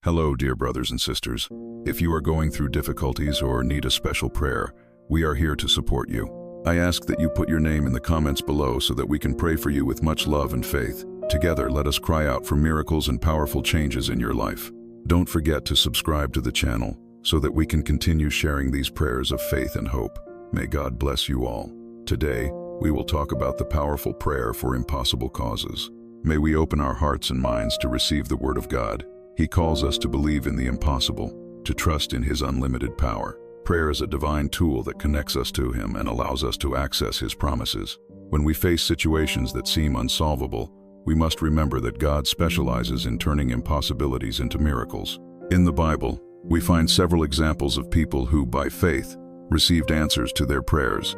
Hello, dear brothers and sisters. If you are going through difficulties or need a special prayer, we are here to support you. I ask that you put your name in the comments below so that we can pray for you with much love and faith. Together, let us cry out for miracles and powerful changes in your life. Don't forget to subscribe to the channel so that we can continue sharing these prayers of faith and hope. May God bless you all. Today, we will talk about the powerful prayer for impossible causes. May we open our hearts and minds to receive the Word of God. He calls us to believe in the impossible, to trust in His unlimited power. Prayer is a divine tool that connects us to Him and allows us to access His promises. When we face situations that seem unsolvable, we must remember that God specializes in turning impossibilities into miracles. In the Bible, we find several examples of people who, by faith, received answers to their prayers.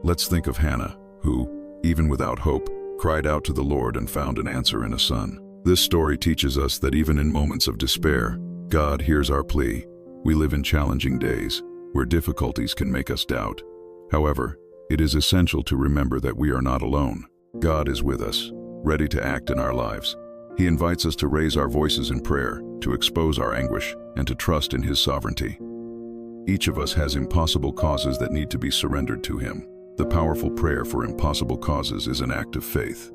Let's think of Hannah, who, even without hope, cried out to the Lord and found an answer in a son. This story teaches us that even in moments of despair, God hears our plea. We live in challenging days, where difficulties can make us doubt. However, it is essential to remember that we are not alone. God is with us, ready to act in our lives. He invites us to raise our voices in prayer, to expose our anguish, and to trust in His sovereignty. Each of us has impossible causes that need to be surrendered to Him. The powerful prayer for impossible causes is an act of faith.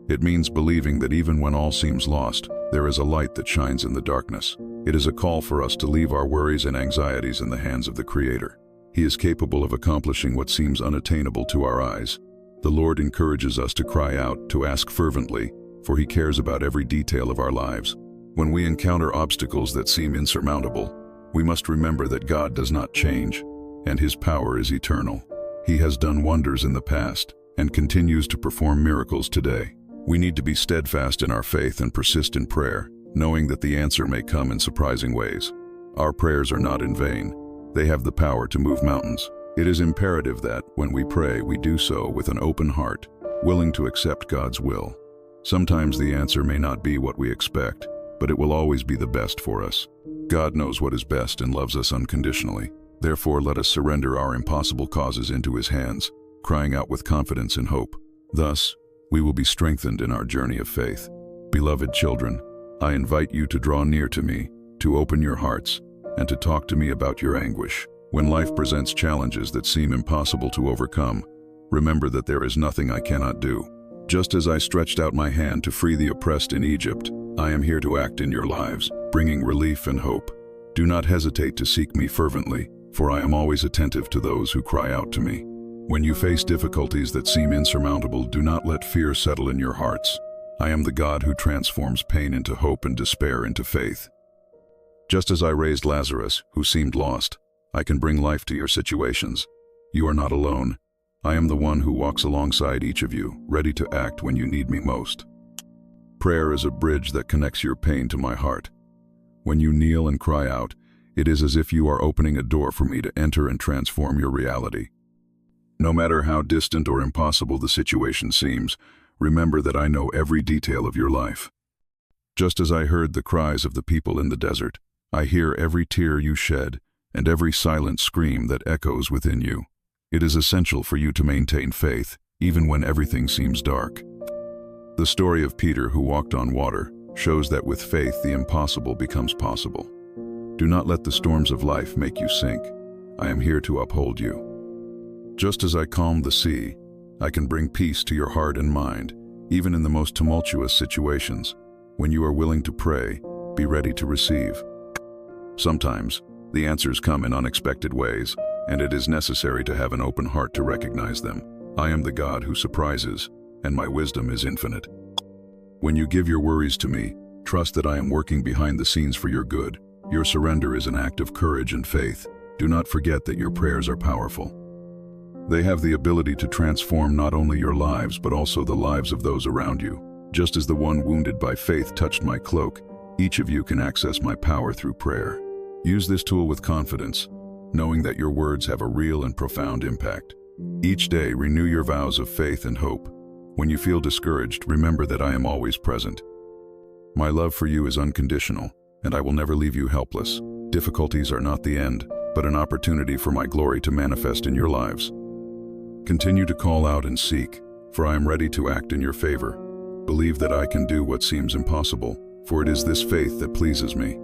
It means believing that even when all seems lost, there is a light that shines in the darkness. It is a call for us to leave our worries and anxieties in the hands of the Creator. He is capable of accomplishing what seems unattainable to our eyes. The Lord encourages us to cry out, to ask fervently, for He cares about every detail of our lives. When we encounter obstacles that seem insurmountable, we must remember that God does not change, and His power is eternal. He has done wonders in the past and continues to perform miracles today. We need to be steadfast in our faith and persist in prayer, knowing that the answer may come in surprising ways. Our prayers are not in vain. They have the power to move mountains. It is imperative that, when we pray, we do so with an open heart, willing to accept God's will. Sometimes the answer may not be what we expect, but it will always be the best for us. God knows what is best and loves us unconditionally. Therefore, let us surrender our impossible causes into His hands, crying out with confidence and hope. Thus, we will be strengthened in our journey of faith. Beloved children, I invite you to draw near to me, to open your hearts, and to talk to me about your anguish. When life presents challenges that seem impossible to overcome, remember that there is nothing I cannot do. Just as I stretched out my hand to free the oppressed in Egypt, I am here to act in your lives, bringing relief and hope. Do not hesitate to seek me fervently, for I am always attentive to those who cry out to me. When you face difficulties that seem insurmountable, do not let fear settle in your hearts. I am the God who transforms pain into hope and despair into faith. Just as I raised Lazarus, who seemed lost, I can bring life to your situations. You are not alone. I am the one who walks alongside each of you, ready to act when you need me most. Prayer is a bridge that connects your pain to my heart. When you kneel and cry out, it is as if you are opening a door for me to enter and transform your reality. No matter how distant or impossible the situation seems, remember that I know every detail of your life. Just as I heard the cries of the people in the desert, I hear every tear you shed and every silent scream that echoes within you. It is essential for you to maintain faith, even when everything seems dark. The story of Peter, who walked on water, shows that with faith the impossible becomes possible. Do not let the storms of life make you sink. I am here to uphold you. Just as I calm the sea, I can bring peace to your heart and mind, even in the most tumultuous situations. When you are willing to pray, be ready to receive. Sometimes, the answers come in unexpected ways, and it is necessary to have an open heart to recognize them. I am the God who surprises, and my wisdom is infinite. When you give your worries to me, trust that I am working behind the scenes for your good. Your surrender is an act of courage and faith. Do not forget that your prayers are powerful. They have the ability to transform not only your lives, but also the lives of those around you. Just as the one wounded by faith touched my cloak, each of you can access my power through prayer. Use this tool with confidence, knowing that your words have a real and profound impact. Each day, renew your vows of faith and hope. When you feel discouraged, remember that I am always present. My love for you is unconditional, and I will never leave you helpless. Difficulties are not the end, but an opportunity for my glory to manifest in your lives. Continue to call out and seek, for I am ready to act in your favor. Believe that I can do what seems impossible, for it is this faith that pleases me.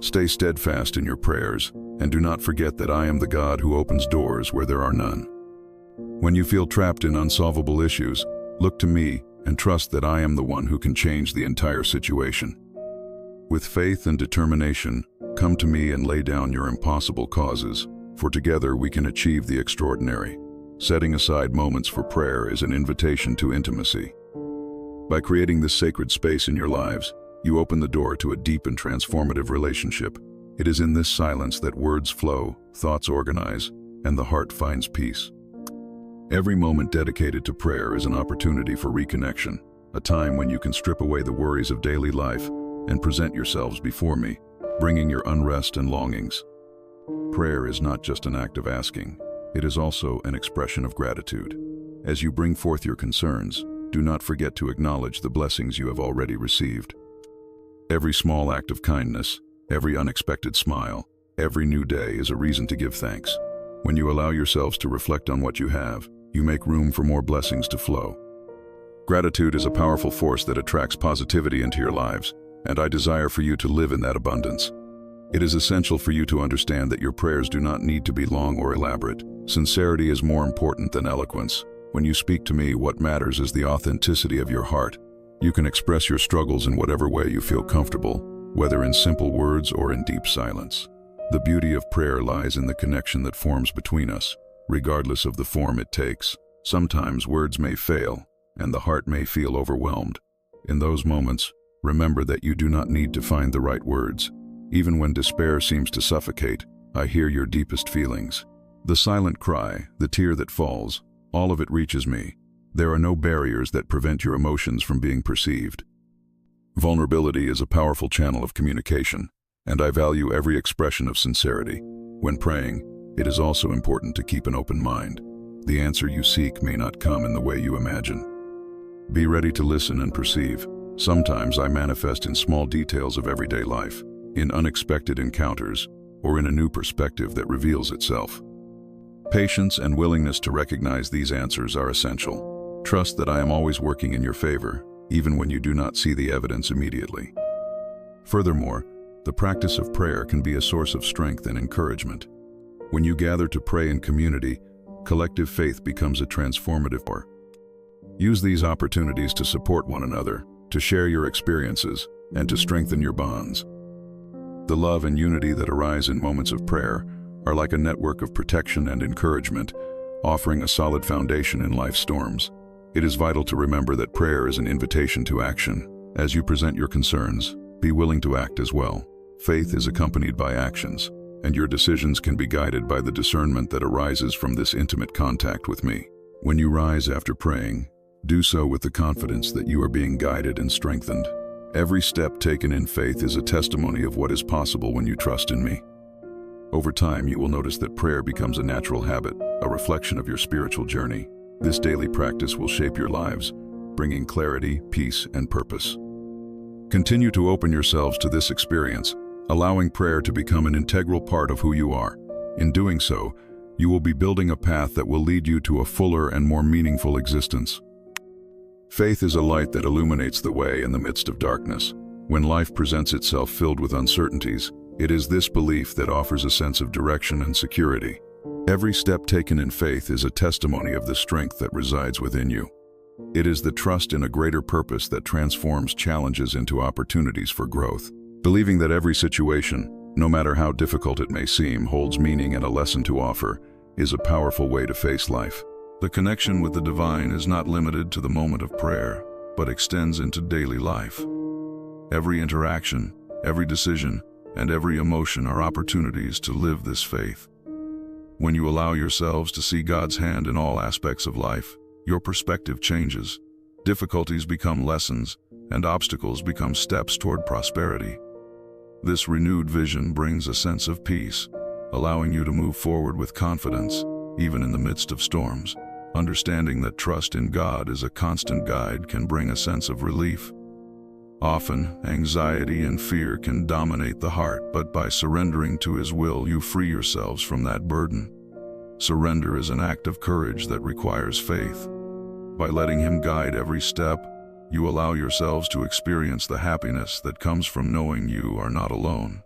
Stay steadfast in your prayers, and do not forget that I am the God who opens doors where there are none. When you feel trapped in unsolvable issues, look to me and trust that I am the one who can change the entire situation. With faith and determination, come to me and lay down your impossible causes, for together we can achieve the extraordinary. Setting aside moments for prayer is an invitation to intimacy. By creating this sacred space in your lives, you open the door to a deep and transformative relationship. It is in this silence that words flow, thoughts organize, and the heart finds peace. Every moment dedicated to prayer is an opportunity for reconnection, a time when you can strip away the worries of daily life and present yourselves before me, bringing your unrest and longings. Prayer is not just an act of asking, it is also an expression of gratitude. As you bring forth your concerns, do not forget to acknowledge the blessings you have already received. Every small act of kindness, every unexpected smile, every new day is a reason to give thanks. When you allow yourselves to reflect on what you have, you make room for more blessings to flow. Gratitude is a powerful force that attracts positivity into your lives, and I desire for you to live in that abundance. It is essential for you to understand that your prayers do not need to be long or elaborate. Sincerity is more important than eloquence. When you speak to me, what matters is the authenticity of your heart. You can express your struggles in whatever way you feel comfortable, whether in simple words or in deep silence. The beauty of prayer lies in the connection that forms between us, regardless of the form it takes. Sometimes words may fail, and the heart may feel overwhelmed. In those moments, remember that you do not need to find the right words. Even when despair seems to suffocate, I hear your deepest feelings. The silent cry, the tear that falls, all of it reaches me. There are no barriers that prevent your emotions from being perceived. Vulnerability is a powerful channel of communication, and I value every expression of sincerity. When praying, it is also important to keep an open mind. The answer you seek may not come in the way you imagine. Be ready to listen and perceive. Sometimes I manifest in small details of everyday life, in unexpected encounters, or in a new perspective that reveals itself. Patience and willingness to recognize these answers are essential. Trust that I am always working in your favor, even when you do not see the evidence immediately. Furthermore, the practice of prayer can be a source of strength and encouragement. When you gather to pray in community, collective faith becomes a transformative force. Use these opportunities to support one another, to share your experiences, and to strengthen your bonds. The love and unity that arise in moments of prayer are like a network of protection and encouragement, offering a solid foundation in life's storms. It is vital to remember that prayer is an invitation to action. As you present your concerns, be willing to act as well. Faith is accompanied by actions, and your decisions can be guided by the discernment that arises from this intimate contact with me. When you rise after praying, do so with the confidence that you are being guided and strengthened. Every step taken in faith is a testimony of what is possible when you trust in me. Over time, you will notice that prayer becomes a natural habit, a reflection of your spiritual journey. This daily practice will shape your lives, bringing clarity, peace, and purpose. Continue to open yourselves to this experience, allowing prayer to become an integral part of who you are. In doing so, you will be building a path that will lead you to a fuller and more meaningful existence. Faith is a light that illuminates the way in the midst of darkness. When life presents itself filled with uncertainties, it is this belief that offers a sense of direction and security. Every step taken in faith is a testimony of the strength that resides within you. It is the trust in a greater purpose that transforms challenges into opportunities for growth. Believing that every situation, no matter how difficult it may seem, holds meaning and a lesson to offer, is a powerful way to face life. The connection with the divine is not limited to the moment of prayer, but extends into daily life. Every interaction, every decision, and every emotion are opportunities to live this faith. When you allow yourselves to see God's hand in all aspects of life, your perspective changes. Difficulties become lessons, and obstacles become steps toward prosperity. This renewed vision brings a sense of peace, allowing you to move forward with confidence, even in the midst of storms. Understanding that trust in God is a constant guide can bring a sense of relief. Often, anxiety and fear can dominate the heart, but by surrendering to His will, you free yourselves from that burden. Surrender is an act of courage that requires faith. By letting Him guide every step, you allow yourselves to experience the happiness that comes from knowing you are not alone.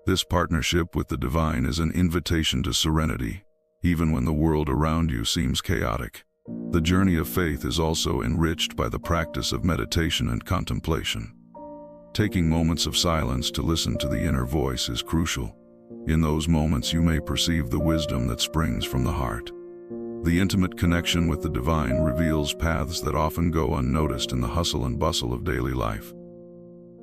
This partnership with the divine is an invitation to serenity, even when the world around you seems chaotic. The journey of faith is also enriched by the practice of meditation and contemplation. Taking moments of silence to listen to the inner voice is crucial. In those moments you may perceive the wisdom that springs from the heart. The intimate connection with the divine reveals paths that often go unnoticed in the hustle and bustle of daily life.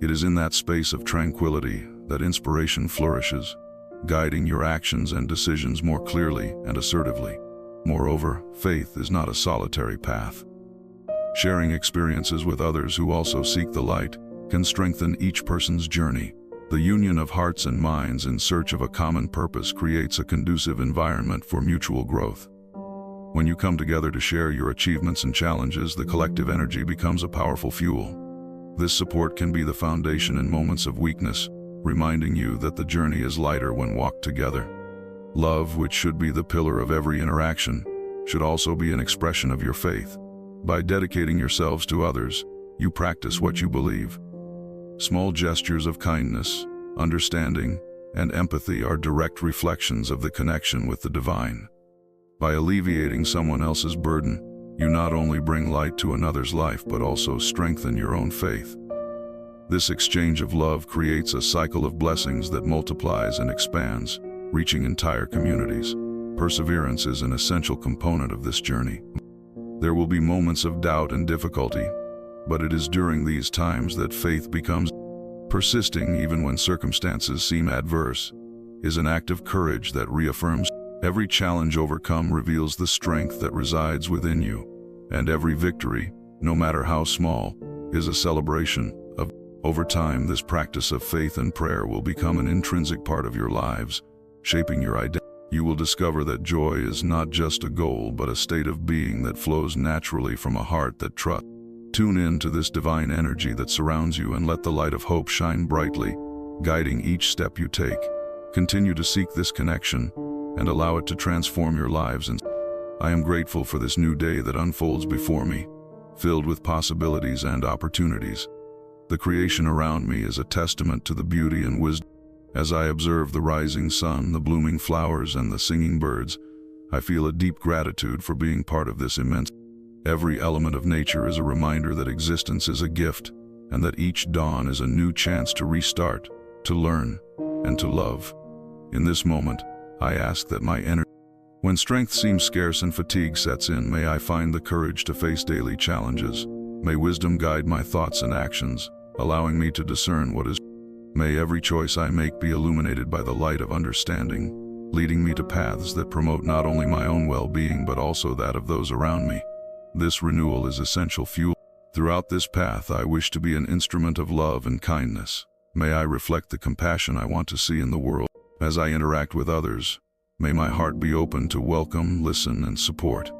It is in that space of tranquility that inspiration flourishes, guiding your actions and decisions more clearly and assertively. Moreover, faith is not a solitary path. Sharing experiences with others who also seek the light can strengthen each person's journey. The union of hearts and minds in search of a common purpose creates a conducive environment for mutual growth. When you come together to share your achievements and challenges, the collective energy becomes a powerful fuel. This support can be the foundation in moments of weakness, reminding you that the journey is lighter when walked together. Love, which should be the pillar of every interaction, should also be an expression of your faith. By dedicating yourselves to others, you practice what you believe. Small gestures of kindness, understanding, and empathy are direct reflections of the connection with the divine. By alleviating someone else's burden, you not only bring light to another's life but also strengthen your own faith. This exchange of love creates a cycle of blessings that multiplies and expands, reaching entire communities. Perseverance is an essential component of this journey. There will be moments of doubt and difficulty, but it is during these times that faith becomes persisting even when circumstances seem adverse, is an act of courage that reaffirms. Every challenge overcome reveals the strength that resides within you, and every victory, no matter how small, is a celebration of. Over time, this practice of faith and prayer will become an intrinsic part of your lives, shaping your identity. You will discover that joy is not just a goal but a state of being that flows naturally from a heart that trusts. Tune in to this divine energy that surrounds you and let the light of hope shine brightly, guiding each step you take. Continue to seek this connection and allow it to transform your lives. And I am grateful for this new day that unfolds before me, filled with possibilities and opportunities. The creation around me is a testament to the beauty and wisdom. As I observe the rising sun, the blooming flowers, and the singing birds, I feel a deep gratitude for being part of this immense. Every element of nature is a reminder that existence is a gift, and that each dawn is a new chance to restart, to learn, and to love. In this moment, I ask that my energy. When strength seems scarce and fatigue sets in, may I find the courage to face daily challenges. May wisdom guide my thoughts and actions, allowing me to discern what is. May every choice I make be illuminated by the light of understanding, leading me to paths that promote not only my own well-being but also that of those around me. This renewal is essential fuel. Throughout this path, I wish to be an instrument of love and kindness. May I reflect the compassion I want to see in the world. As I interact with others, may my heart be open to welcome, listen, and support.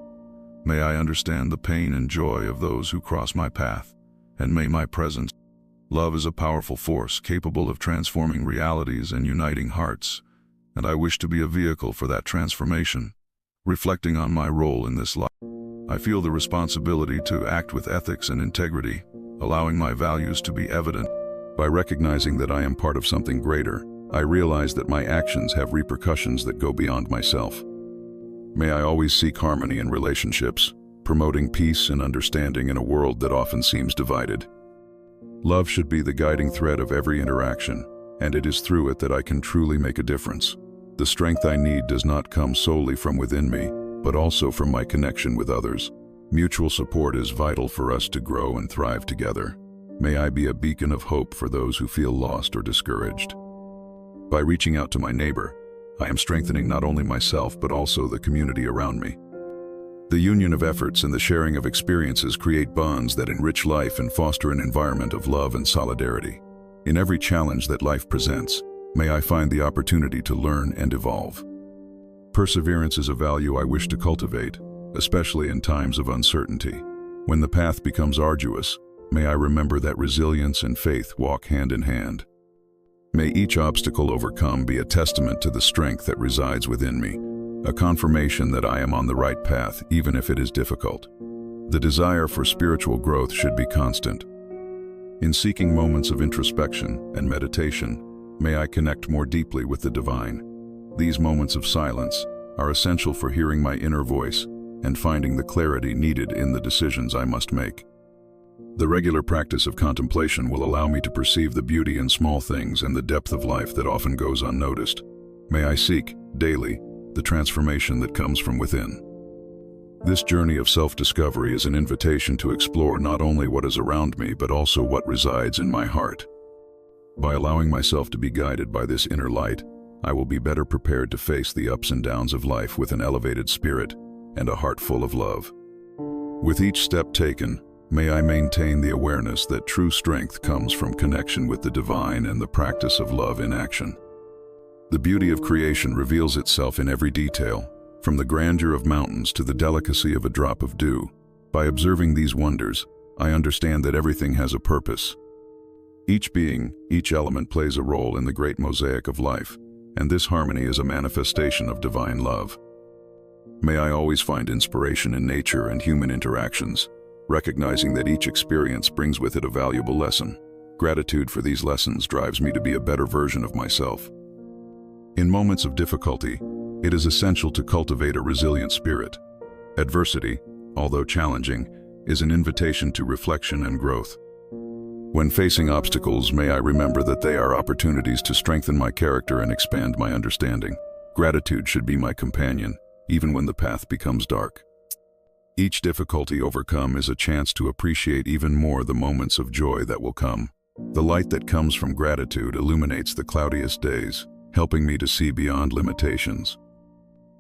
May I understand the pain and joy of those who cross my path, and may my presence. Love is a powerful force capable of transforming realities and uniting hearts, and I wish to be a vehicle for that transformation. Reflecting on my role in this life, I feel the responsibility to act with ethics and integrity, allowing my values to be evident. By recognizing that I am part of something greater, I realize that my actions have repercussions that go beyond myself. May I always seek harmony in relationships, promoting peace and understanding in a world that often seems divided. Love should be the guiding thread of every interaction, and it is through it that I can truly make a difference. The strength I need does not come solely from within me, but also from my connection with others. Mutual support is vital for us to grow and thrive together. May I be a beacon of hope for those who feel lost or discouraged. By reaching out to my neighbor, I am strengthening not only myself but also the community around me. The union of efforts and the sharing of experiences create bonds that enrich life and foster an environment of love and solidarity. In every challenge that life presents, may I find the opportunity to learn and evolve. Perseverance is a value I wish to cultivate, especially in times of uncertainty. When the path becomes arduous, may I remember that resilience and faith walk hand in hand. May each obstacle overcome be a testament to the strength that resides within me, a confirmation that I am on the right path even if it is difficult. The desire for spiritual growth should be constant. In seeking moments of introspection and meditation, may I connect more deeply with the divine. These moments of silence are essential for hearing my inner voice and finding the clarity needed in the decisions I must make. The regular practice of contemplation will allow me to perceive the beauty in small things and the depth of life that often goes unnoticed. May I seek, daily, the transformation that comes from within. This journey of self-discovery is an invitation to explore not only what is around me, but also what resides in my heart. By allowing myself to be guided by this inner light, I will be better prepared to face the ups and downs of life with an elevated spirit and a heart full of love. With each step taken, may I maintain the awareness that true strength comes from connection with the divine and the practice of love in action. The beauty of creation reveals itself in every detail, from the grandeur of mountains to the delicacy of a drop of dew. By observing these wonders, I understand that everything has a purpose. Each being, each element plays a role in the great mosaic of life, and this harmony is a manifestation of divine love. May I always find inspiration in nature and human interactions, recognizing that each experience brings with it a valuable lesson. Gratitude for these lessons drives me to be a better version of myself. In moments of difficulty, it is essential to cultivate a resilient spirit. Adversity, although challenging, is an invitation to reflection and growth. When facing obstacles, may I remember that they are opportunities to strengthen my character and expand my understanding. Gratitude should be my companion, even when the path becomes dark. Each difficulty overcome is a chance to appreciate even more the moments of joy that will come. The light that comes from gratitude illuminates the cloudiest days, helping me to see beyond limitations.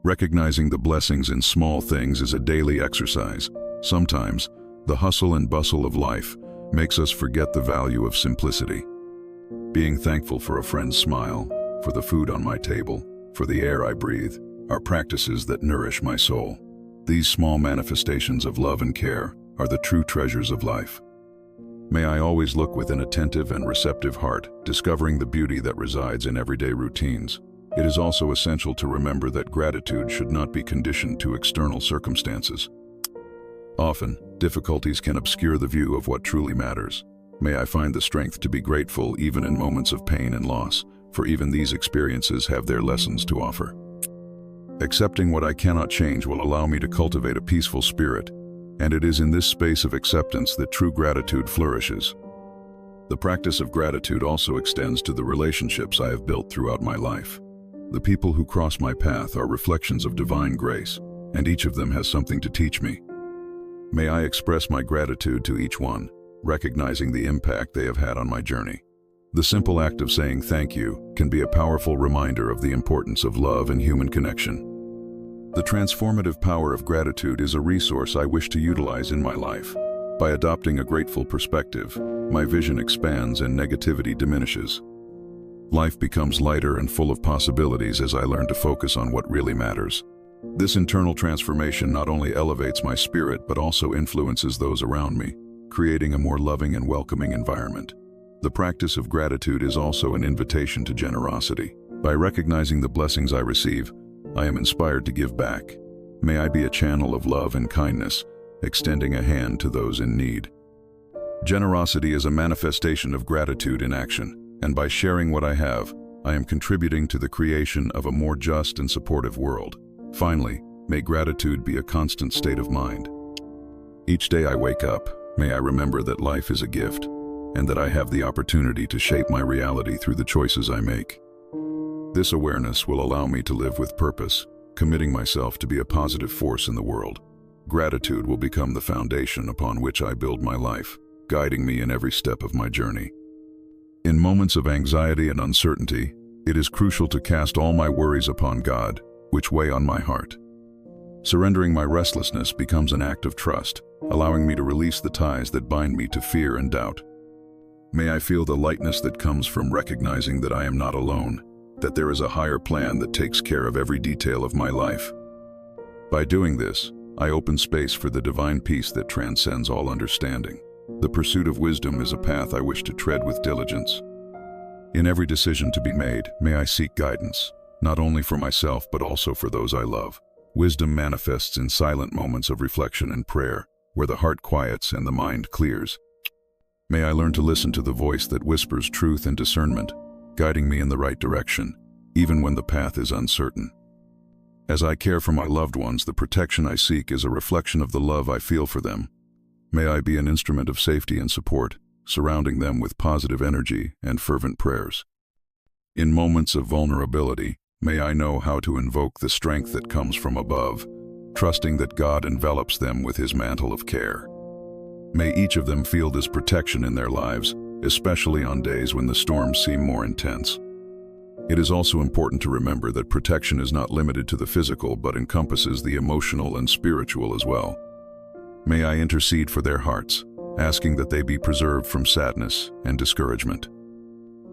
Recognizing the blessings in small things is a daily exercise. Sometimes, the hustle and bustle of life makes us forget the value of simplicity. Being thankful for a friend's smile, for the food on my table, for the air I breathe, are practices that nourish my soul. These small manifestations of love and care are the true treasures of life. May I always look with an attentive and receptive heart, discovering the beauty that resides in everyday routines. It is also essential to remember that gratitude should not be conditioned to external circumstances. Often, difficulties can obscure the view of what truly matters. May I find the strength to be grateful even in moments of pain and loss, for even these experiences have their lessons to offer. Accepting what I cannot change will allow me to cultivate a peaceful spirit, and it is in this space of acceptance that true gratitude flourishes. The practice of gratitude also extends to the relationships I have built throughout my life. The people who cross my path are reflections of divine grace, and each of them has something to teach me. May I express my gratitude to each one, recognizing the impact they have had on my journey. The simple act of saying thank you can be a powerful reminder of the importance of love and human connection. The transformative power of gratitude is a resource I wish to utilize in my life. By adopting a grateful perspective, my vision expands and negativity diminishes. Life becomes lighter and full of possibilities as I learn to focus on what really matters. This internal transformation not only elevates my spirit but also influences those around me, creating a more loving and welcoming environment. The practice of gratitude is also an invitation to generosity. By recognizing the blessings I receive, I am inspired to give back. May I be a channel of love and kindness, extending a hand to those in need. Generosity is a manifestation of gratitude in action, and by sharing what I have, I am contributing to the creation of a more just and supportive world. Finally, may gratitude be a constant state of mind. Each day I wake up, may I remember that life is a gift, and that I have the opportunity to shape my reality through the choices I make. This awareness will allow me to live with purpose, committing myself to be a positive force in the world. Gratitude will become the foundation upon which I build my life, guiding me in every step of my journey. In moments of anxiety and uncertainty, it is crucial to cast all my worries upon God, which weigh on my heart. Surrendering my restlessness becomes an act of trust, allowing me to release the ties that bind me to fear and doubt. May I feel the lightness that comes from recognizing that I am not alone, that there is a higher plan that takes care of every detail of my life. By doing this, I open space for the divine peace that transcends all understanding. The pursuit of wisdom is a path I wish to tread with diligence. In every decision to be made, may I seek guidance, not only for myself but also for those I love. Wisdom manifests in silent moments of reflection and prayer, where the heart quiets and the mind clears. May I learn to listen to the voice that whispers truth and discernment, guiding me in the right direction, even when the path is uncertain. As I care for my loved ones, the protection I seek is a reflection of the love I feel for them. May I be an instrument of safety and support, surrounding them with positive energy and fervent prayers. In moments of vulnerability, may I know how to invoke the strength that comes from above, trusting that God envelops them with His mantle of care. May each of them feel this protection in their lives, especially on days when the storms seem more intense. It is also important to remember that protection is not limited to the physical but encompasses the emotional and spiritual as well. May I intercede for their hearts, asking that they be preserved from sadness and discouragement.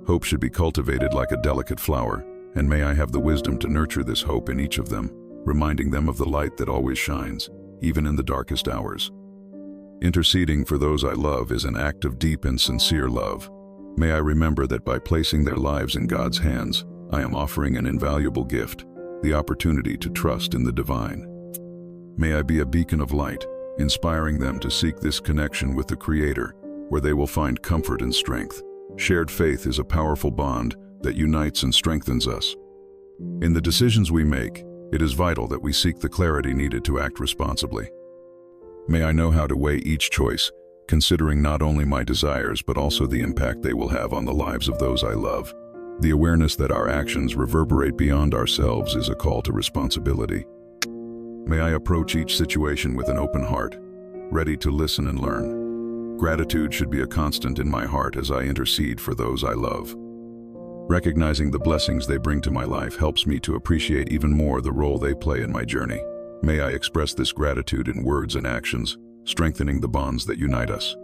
Hope should be cultivated like a delicate flower, and may I have the wisdom to nurture this hope in each of them, reminding them of the light that always shines, even in the darkest hours. Interceding for those I love is an act of deep and sincere love. May I remember that by placing their lives in God's hands, I am offering an invaluable gift, the opportunity to trust in the divine. May I be a beacon of light, inspiring them to seek this connection with the Creator, where they will find comfort and strength. Shared faith is a powerful bond that unites and strengthens us. In the decisions we make, it is vital that we seek the clarity needed to act responsibly. May I know how to weigh each choice, considering not only my desires but also the impact they will have on the lives of those I love. The awareness that our actions reverberate beyond ourselves is a call to responsibility. May I approach each situation with an open heart, ready to listen and learn. Gratitude should be a constant in my heart as I intercede for those I love. Recognizing the blessings they bring to my life helps me to appreciate even more the role they play in my journey. May I express this gratitude in words and actions, strengthening the bonds that unite us.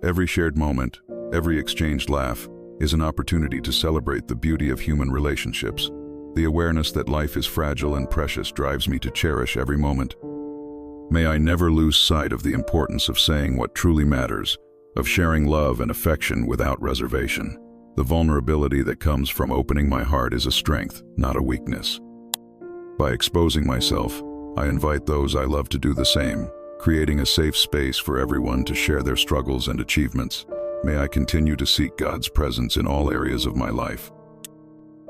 Every shared moment, every exchanged laugh, is an opportunity to celebrate the beauty of human relationships. The awareness that life is fragile and precious drives me to cherish every moment. May I never lose sight of the importance of saying what truly matters, of sharing love and affection without reservation. The vulnerability that comes from opening my heart is a strength, not a weakness. By exposing myself, I invite those I love to do the same, creating a safe space for everyone to share their struggles and achievements. May I continue to seek God's presence in all areas of my life.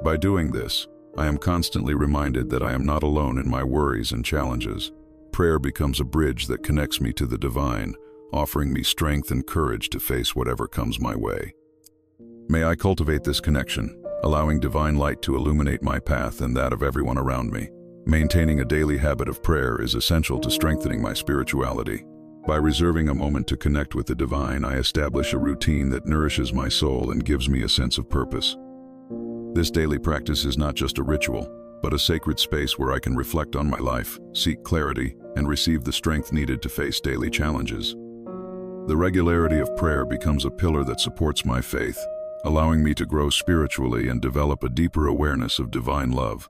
By doing this, I am constantly reminded that I am not alone in my worries and challenges. Prayer becomes a bridge that connects me to the divine, offering me strength and courage to face whatever comes my way. May I cultivate this connection, allowing divine light to illuminate my path and that of everyone around me. Maintaining a daily habit of prayer is essential to strengthening my spirituality. By reserving a moment to connect with the divine, I establish a routine that nourishes my soul and gives me a sense of purpose. This daily practice is not just a ritual, but a sacred space where I can reflect on my life, seek clarity, and receive the strength needed to face daily challenges. The regularity of prayer becomes a pillar that supports my faith, allowing me to grow spiritually and develop a deeper awareness of divine love.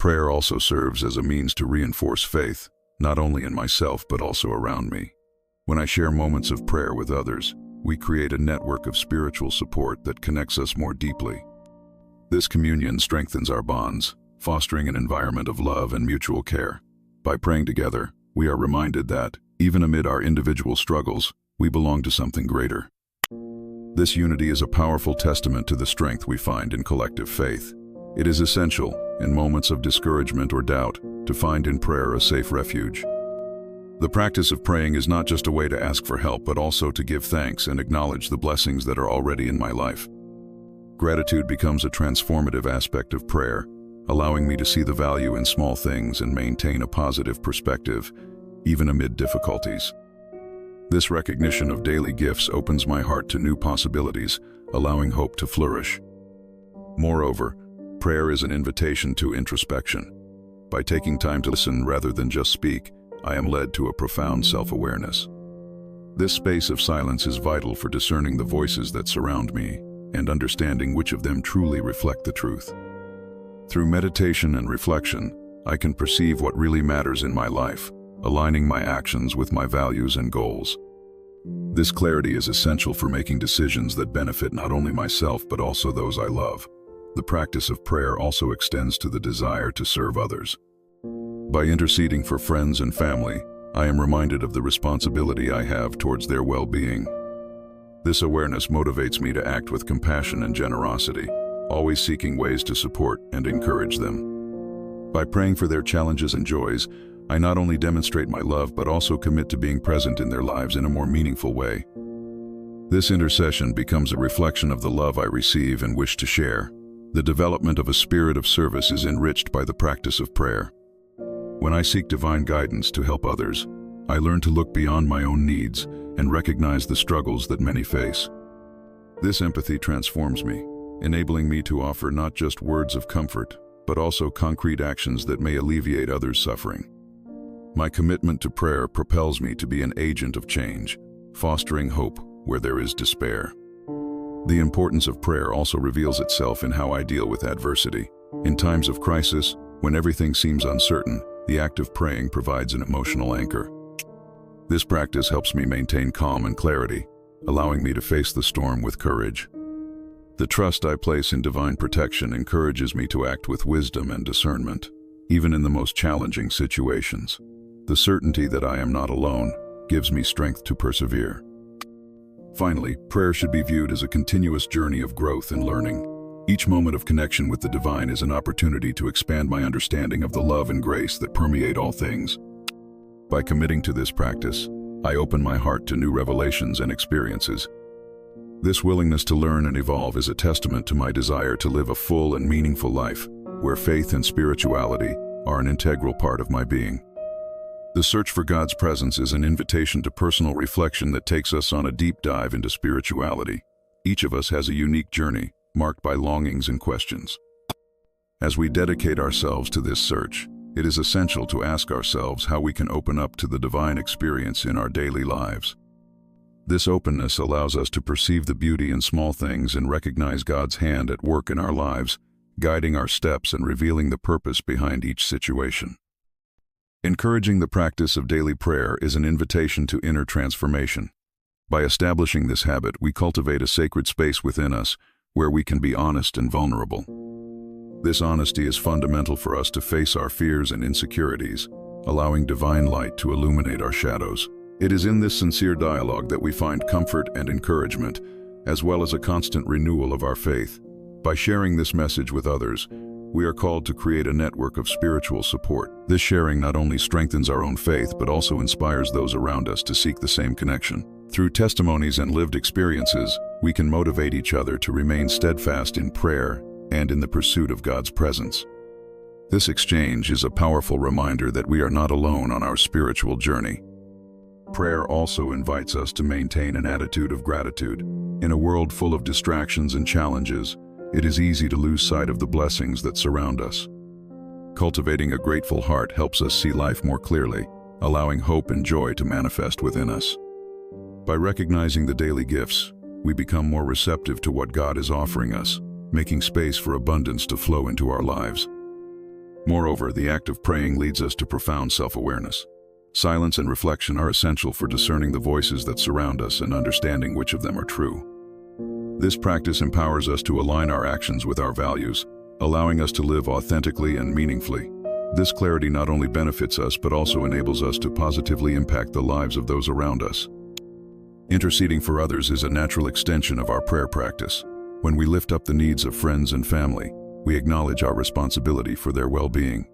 Prayer also serves as a means to reinforce faith, not only in myself but also around me. When I share moments of prayer with others, we create a network of spiritual support that connects us more deeply. This communion strengthens our bonds, fostering an environment of love and mutual care. By praying together, we are reminded that, even amid our individual struggles, we belong to something greater. This unity is a powerful testament to the strength we find in collective faith. It is essential, in moments of discouragement or doubt, to find in prayer a safe refuge. The practice of praying is not just a way to ask for help, but also to give thanks and acknowledge the blessings that are already in my life. Gratitude becomes a transformative aspect of prayer, allowing me to see the value in small things and maintain a positive perspective, even amid difficulties. This recognition of daily gifts opens my heart to new possibilities, allowing hope to flourish. Moreover, prayer is an invitation to introspection. By taking time to listen rather than just speak, I am led to a profound self-awareness. This space of silence is vital for discerning the voices that surround me and understanding which of them truly reflect the truth. Through meditation and reflection, I can perceive what really matters in my life, aligning my actions with my values and goals. This clarity is essential for making decisions that benefit not only myself but also those I love. The practice of prayer also extends to the desire to serve others. By interceding for friends and family, I am reminded of the responsibility I have towards their well-being. This awareness motivates me to act with compassion and generosity, always seeking ways to support and encourage them. By praying for their challenges and joys, I not only demonstrate my love but also commit to being present in their lives in a more meaningful way. This intercession becomes a reflection of the love I receive and wish to share. The development of a spirit of service is enriched by the practice of prayer. When I seek divine guidance to help others, I learn to look beyond my own needs and recognize the struggles that many face. This empathy transforms me, enabling me to offer not just words of comfort, but also concrete actions that may alleviate others' suffering. My commitment to prayer propels me to be an agent of change, fostering hope where there is despair. The importance of prayer also reveals itself in how I deal with adversity. In times of crisis, when everything seems uncertain, the act of praying provides an emotional anchor. This practice helps me maintain calm and clarity, allowing me to face the storm with courage. The trust I place in divine protection encourages me to act with wisdom and discernment, even in the most challenging situations. The certainty that I am not alone gives me strength to persevere. Finally, prayer should be viewed as a continuous journey of growth and learning. Each moment of connection with the divine is an opportunity to expand my understanding of the love and grace that permeate all things. By committing to this practice, I open my heart to new revelations and experiences. This willingness to learn and evolve is a testament to my desire to live a full and meaningful life, where faith and spirituality are an integral part of my being. The search for God's presence is an invitation to personal reflection that takes us on a deep dive into spirituality. Each of us has a unique journey, marked by longings and questions. As we dedicate ourselves to this search, it is essential to ask ourselves how we can open up to the divine experience in our daily lives. This openness allows us to perceive the beauty in small things and recognize God's hand at work in our lives, guiding our steps and revealing the purpose behind each situation. Encouraging the practice of daily prayer is an invitation to inner transformation. By establishing this habit, we cultivate a sacred space within us where we can be honest and vulnerable. This honesty is fundamental for us to face our fears and insecurities, allowing divine light to illuminate our shadows. It is in this sincere dialogue that we find comfort and encouragement, as well as a constant renewal of our faith. By sharing this message with others, we are called to create a network of spiritual support. This sharing not only strengthens our own faith, but also inspires those around us to seek the same connection. Through testimonies and lived experiences, we can motivate each other to remain steadfast in prayer and in the pursuit of God's presence. This exchange is a powerful reminder that we are not alone on our spiritual journey. Prayer also invites us to maintain an attitude of gratitude. In a world full of distractions and challenges, it is easy to lose sight of the blessings that surround us. Cultivating a grateful heart helps us see life more clearly, allowing hope and joy to manifest within us. By recognizing the daily gifts, we become more receptive to what God is offering us, making space for abundance to flow into our lives. Moreover, the act of praying leads us to profound self-awareness. Silence and reflection are essential for discerning the voices that surround us and understanding which of them are true. This practice empowers us to align our actions with our values, allowing us to live authentically and meaningfully. This clarity not only benefits us but also enables us to positively impact the lives of those around us. Interceding for others is a natural extension of our prayer practice. When we lift up the needs of friends and family, we acknowledge our responsibility for their well-being.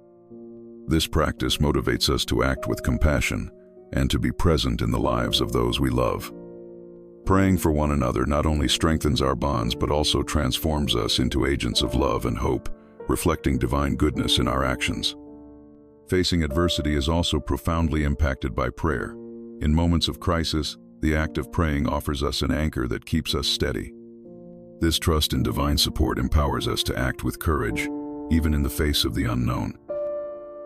This practice motivates us to act with compassion and to be present in the lives of those we love. Praying for one another not only strengthens our bonds but also transforms us into agents of love and hope, reflecting divine goodness in our actions. Facing adversity is also profoundly impacted by prayer. In moments of crisis, the act of praying offers us an anchor that keeps us steady. This trust in divine support empowers us to act with courage, even in the face of the unknown.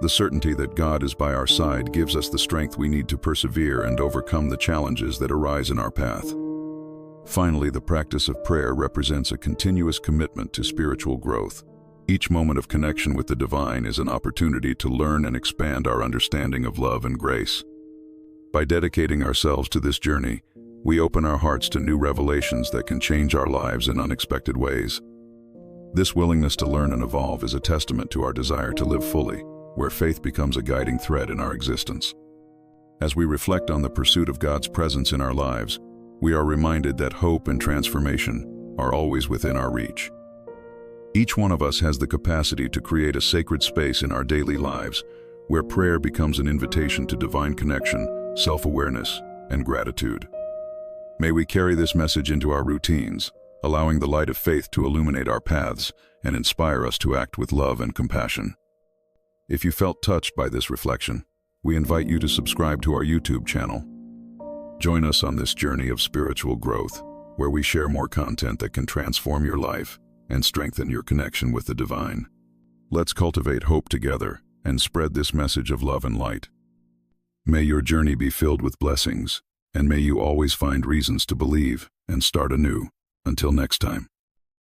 The certainty that God is by our side gives us the strength we need to persevere and overcome the challenges that arise in our path. Finally, the practice of prayer represents a continuous commitment to spiritual growth. Each moment of connection with the divine is an opportunity to learn and expand our understanding of love and grace. By dedicating ourselves to this journey, we open our hearts to new revelations that can change our lives in unexpected ways. This willingness to learn and evolve is a testament to our desire to live fully, where faith becomes a guiding thread in our existence. As we reflect on the pursuit of God's presence in our lives, we are reminded that hope and transformation are always within our reach. Each one of us has the capacity to create a sacred space in our daily lives where prayer becomes an invitation to divine connection, self-awareness, and gratitude. May we carry this message into our routines, allowing the light of faith to illuminate our paths and inspire us to act with love and compassion. If you felt touched by this reflection, we invite you to subscribe to our YouTube channel. Join us on this journey of spiritual growth, where we share more content that can transform your life and strengthen your connection with the divine. Let's cultivate hope together and spread this message of love and light. May your journey be filled with blessings, and may you always find reasons to believe and start anew. Until next time.